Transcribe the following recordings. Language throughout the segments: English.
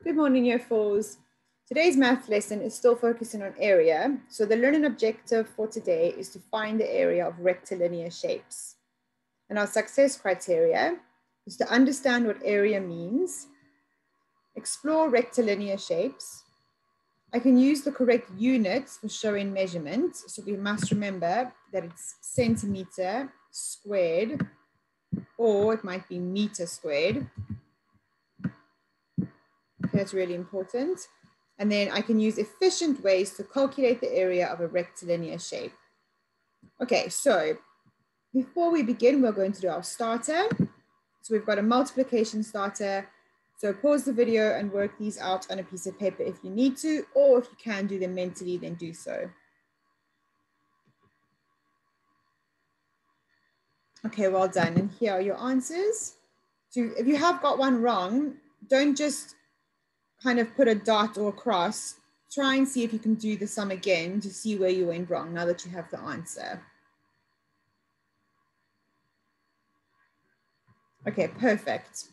Good morning, Year 4s. Today's math lesson is still focusing on area. So the learning objective for today is to find the area of rectilinear shapes. And our success criteria is to understand what area means, explore rectilinear shapes. I can use the correct units for showing measurement. So we must remember that it's centimeter squared, or it might be meter squared. That's really important. And then I can use efficient ways to calculate the area of a rectilinear shape. Okay, so before we begin, we're going to do our starter. So we've got a multiplication starter. So pause the video and work these out on a piece of paper if you need to, or if you can do them mentally, then do so. Okay, well done. And here are your answers. So if you have got one wrong, don't just kind of put a dot or a cross. Try and see if you can do the sum again to see where you went wrong now that you have the answer. Okay, perfect.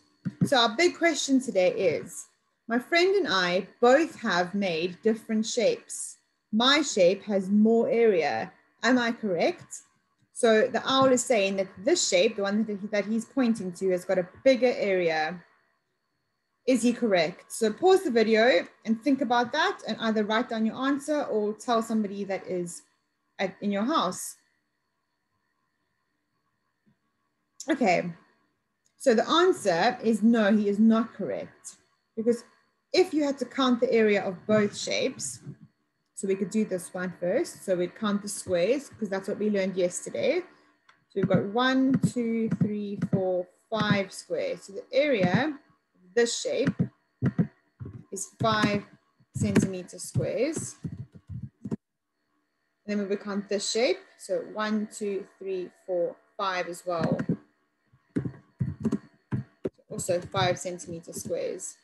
So our big question today is, my friend and I both have made different shapes. My shape has more area. Am I correct? So the owl is saying that this shape, the one that he's pointing to, has got a bigger area. Is he correct? So pause the video and think about that and either write down your answer or tell somebody that is in your house. Okay, so the answer is no, he is not correct. Because if you had to count the area of both shapes, so we could do this one first. So we'd count the squares because that's what we learned yesterday. So we've got 1, 2, 3, 4, 5 squares. So the area of this shape is 5 centimeter squares. And then we would count this shape. So 1, 2, 3, 4, 5 as well. Also 5 centimeter squares.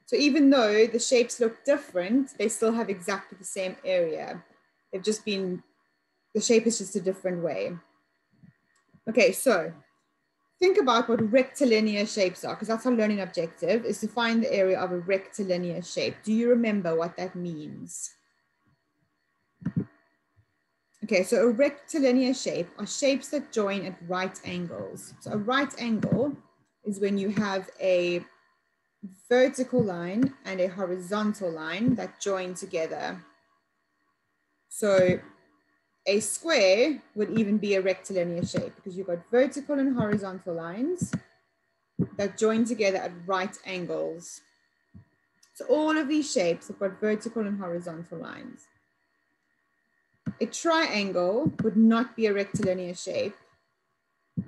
So even though the shapes look different, they still have exactly the same area. They've just been, the shape is just a different way. Okay, so think about what rectilinear shapes are, because that's our learning objective, is to find the area of a rectilinear shape. Do you remember what that means? Okay, so a rectilinear shape are shapes that join at right angles. So a right angle is when you have a vertical line and a horizontal line that join together. So a square would even be a rectilinear shape because you've got vertical and horizontal lines that join together at right angles. So all of these shapes have got vertical and horizontal lines. A triangle would not be a rectilinear shape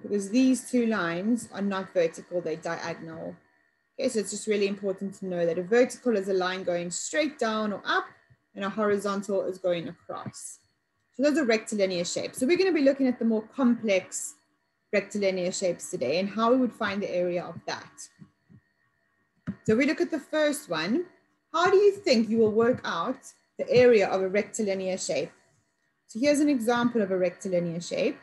because these two lines are not vertical, they're diagonal. Okay, so it's just really important to know that a vertical is a line going straight down or up, and a horizontal is going across. So those are rectilinear shapes. So we're going to be looking at the more complex rectilinear shapes today and how we would find the area of that. So we look at the first one. How do you think you will work out the area of a rectilinear shape? So here's an example of a rectilinear shape.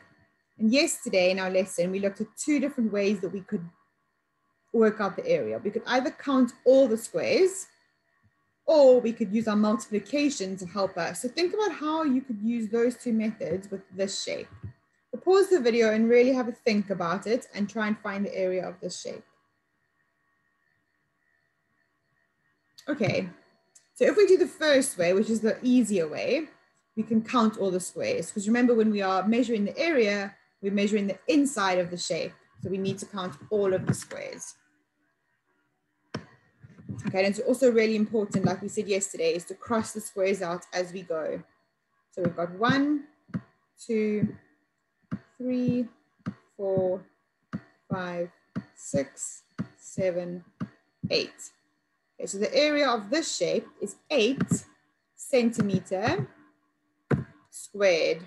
And yesterday in our lesson, we looked at two different ways that we could work out the area. We could either count all the squares, or we could use our multiplication to help us. So think about how you could use those two methods with this shape. So pause the video and really have a think about it and try and find the area of this shape. Okay, so if we do the first way, which is the easier way, we can count all the squares. Because remember, when we are measuring the area, we're measuring the inside of the shape. So we need to count all of the squares. Okay, and it's also really important, like we said yesterday, is to cross the squares out as we go. So we've got 1, 2, 3, 4, 5, 6, 7, 8. Okay, so the area of this shape is 8 centimeter squared.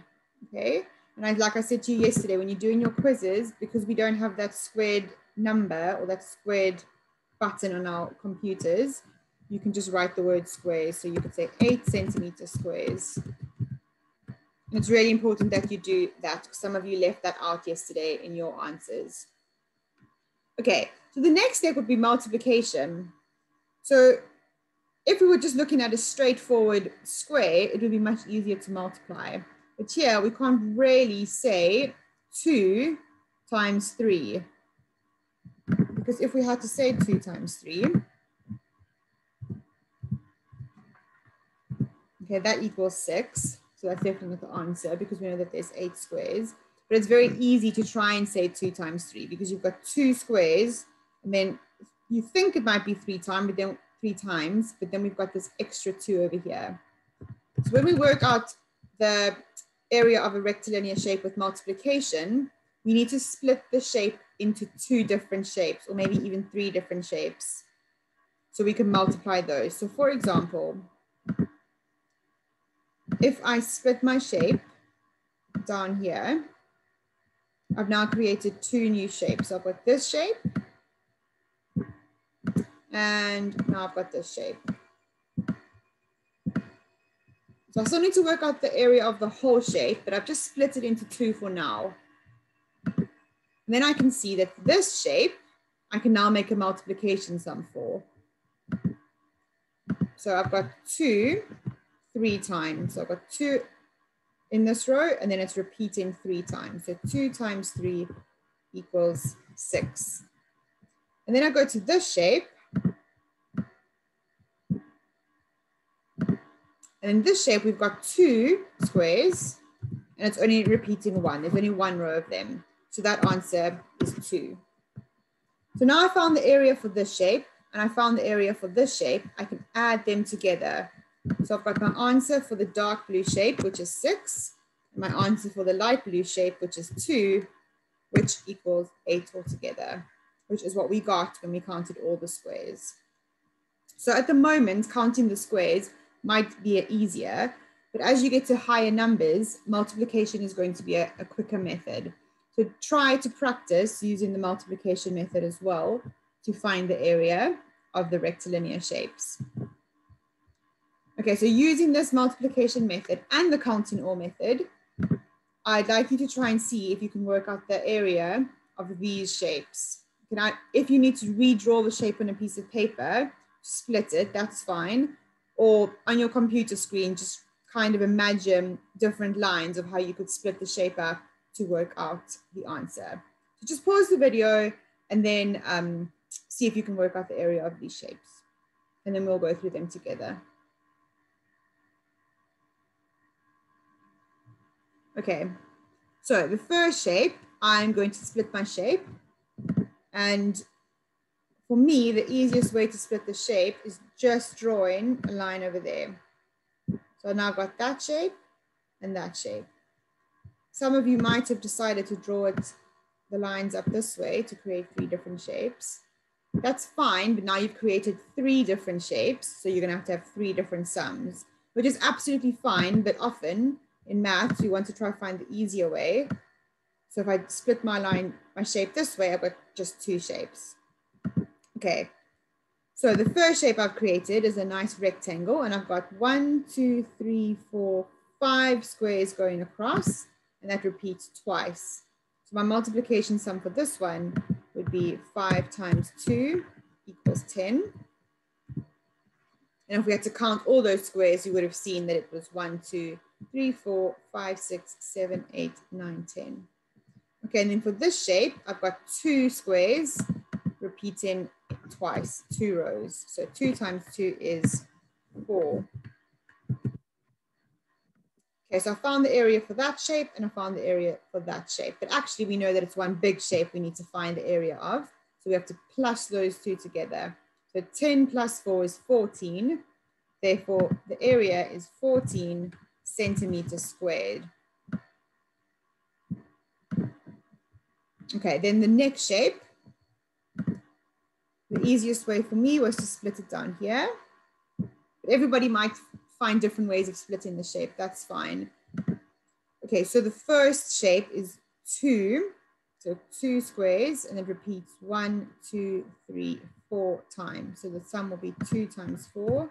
Okay, and like I said to you yesterday, when you're doing your quizzes, because we don't have that squared number or that squared button on our computers, you can just write the word squares. So you could say 8 centimeter squares. And it's really important that you do that because some of you left that out yesterday in your answers. Okay, so the next step would be multiplication. So if we were just looking at a straightforward square, it would be much easier to multiply. But here we can't really say 2 times 3. Because if we had to say 2 times 3, okay, that equals 6. So that's definitely not the answer because we know that there's 8 squares. But it's very easy to try and say 2 times 3 because you've got 2 squares and then you think it might be 3 times, but then we've got this extra 2 over here. So when we work out the area of a rectilinear shape with multiplication, we need to split the shape into 2 different shapes or maybe even 3 different shapes. So we can multiply those. So for example, if I split my shape down here, I've now created 2 new shapes. So I've got this shape and now I've got this shape. So I still need to work out the area of the whole shape, but I've just split it into 2 for now. And then I can see that this shape, I can now make a multiplication sum for. So I've got 2 3 times. So I've got 2 in this row, and then it's repeating 3 times. So 2 times 3 equals 6. And then I go to this shape. And in this shape, we've got 2 squares, and it's only repeating 1. There's only 1 row of them. So that answer is 2. So now I found the area for this shape, and I found the area for this shape. I can add them together. So I've got my answer for the dark blue shape, which is 6, and my answer for the light blue shape, which is 2, which equals 8 altogether, which is what we got when we counted all the squares. So at the moment, counting the squares might be easier, but as you get to higher numbers, multiplication is going to be a quicker method. So try to practice using the multiplication method as well to find the area of the rectilinear shapes. Okay, so using this multiplication method and the counting all method, I'd like you to try and see if you can work out the area of these shapes. If you need to redraw the shape on a piece of paper, split it, that's fine. Or on your computer screen, just kind of imagine different lines of how you could split the shape up to work out the answer. So just pause the video and then see if you can work out the area of these shapes. And then we'll go through them together. Okay, so the first shape, I'm going to split my shape. And for me, the easiest way to split the shape is just drawing a line over there. So now I've got that shape and that shape. Some of you might have decided to draw the lines up this way to create 3 different shapes. That's fine, but now you've created 3 different shapes. So you're gonna have 3 different sums, which is absolutely fine, but often in maths, we want to try to find the easier way. So if I split my shape this way, I've got just 2 shapes. Okay, so the first shape I've created is a nice rectangle, and I've got 1, 2, 3, 4, 5 squares going across, and that repeats twice. So my multiplication sum for this one would be 5 times 2 equals 10. And if we had to count all those squares, you would have seen that it was 1, 2, 3, 4, 5, 6, 7, 8, 9, 10. Okay, and then for this shape, I've got 2 squares repeating twice, 2 rows. So 2 times 2 is 4. Okay, so I found the area for that shape and I found the area for that shape. But actually we know that it's one big shape we need to find the area of. So we have to plus those 2 together. So 10 plus 4 is 14. Therefore, the area is 14 centimeters squared. Okay, then the next shape, the easiest way for me was to split it down here. But everybody might find different ways of splitting the shape, that's fine. Okay, so the first shape is 2. So 2 squares, and it repeats 1, 2, 3, 4 times. So the sum will be 2 times 4,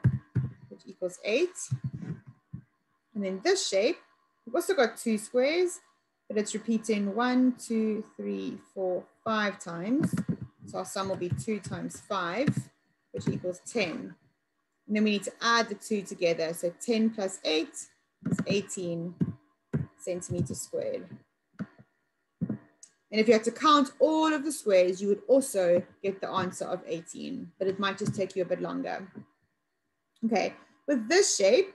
which equals 8. And then this shape, we've also got 2 squares, but it's repeating 1, 2, 3, 4, 5 times. So our sum will be 2 times 5, which equals 10. And then we need to add the 2 together. So 10 plus 8 is 18 centimeters squared. And if you had to count all of the squares, you would also get the answer of 18, but it might just take you a bit longer. Okay, with this shape,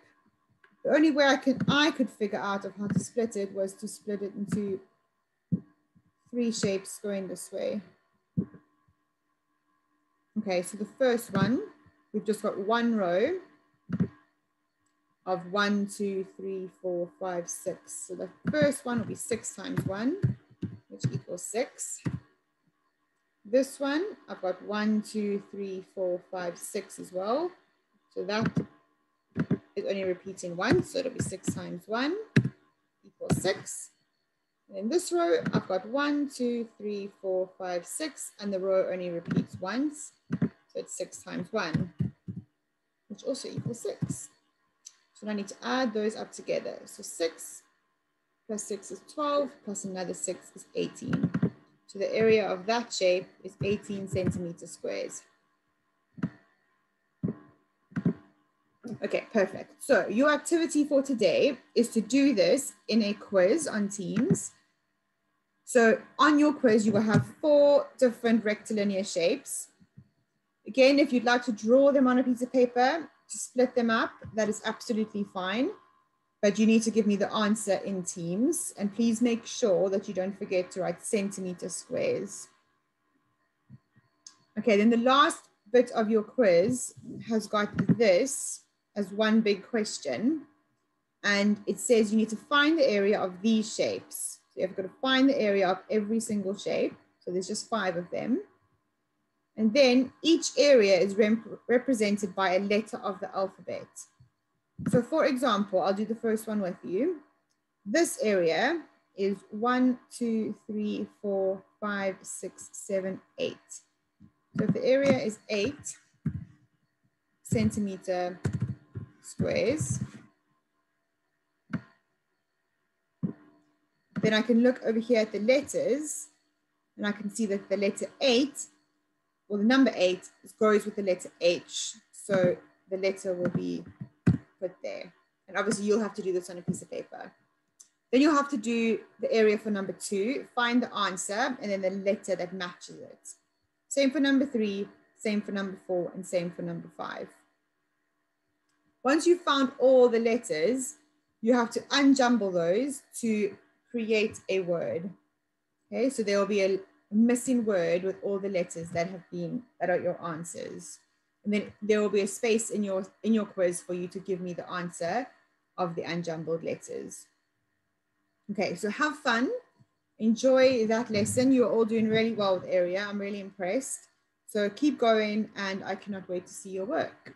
the only way I could figure out of how to split it was to split it into 3 shapes going this way. Okay, so the first one, we've just got one row of 1, 2, 3, 4, 5, 6. So the first one will be 6 times 1, which equals 6. This one, I've got 1, 2, 3, 4, 5, 6 as well. So that is only repeating once, so it'll be 6 times 1 equals 6. And in this row, I've got 1, 2, 3, 4, 5, 6, and the row only repeats once. So it's 6 times 1, which also equals 6. So I need to add those up together. So 6 plus 6 is 12, plus another 6 is 18. So the area of that shape is 18 centimeters squares. Okay, perfect. So your activity for today is to do this in a quiz on Teams. So on your quiz, you will have 4 different rectilinear shapes. Again, if you'd like to draw them on a piece of paper to split them up, that is absolutely fine. But you need to give me the answer in Teams. And please make sure that you don't forget to write centimeter squares. Okay, then the last bit of your quiz has got this as one big question. And it says you need to find the area of these shapes. So you've got to find the area of every single shape. So there's just 5 of them. And then each area is represented by a letter of the alphabet. So for example, I'll do the first one with you. This area is 1, 2, 3, 4, 5, 6, 7, 8. So if the area is 8 centimeter squares, then I can look over here at the letters and I can see that the letter 8, or the number 8, goes with the letter H. So the letter will be put there. And obviously you'll have to do this on a piece of paper. Then you'll have to do the area for number 2, find the answer, and then the letter that matches it. Same for number 3, same for number 4, and same for number 5. Once you've found all the letters, you have to unjumble those to create a word. Okay, so there will be a missing word with all the letters that are your answers. And then there will be a space in your quiz for you to give me the answer of the unjumbled letters. Okay, so have fun, enjoy that lesson. You're all doing really well with area. I'm really impressed. So keep going and I cannot wait to see your work.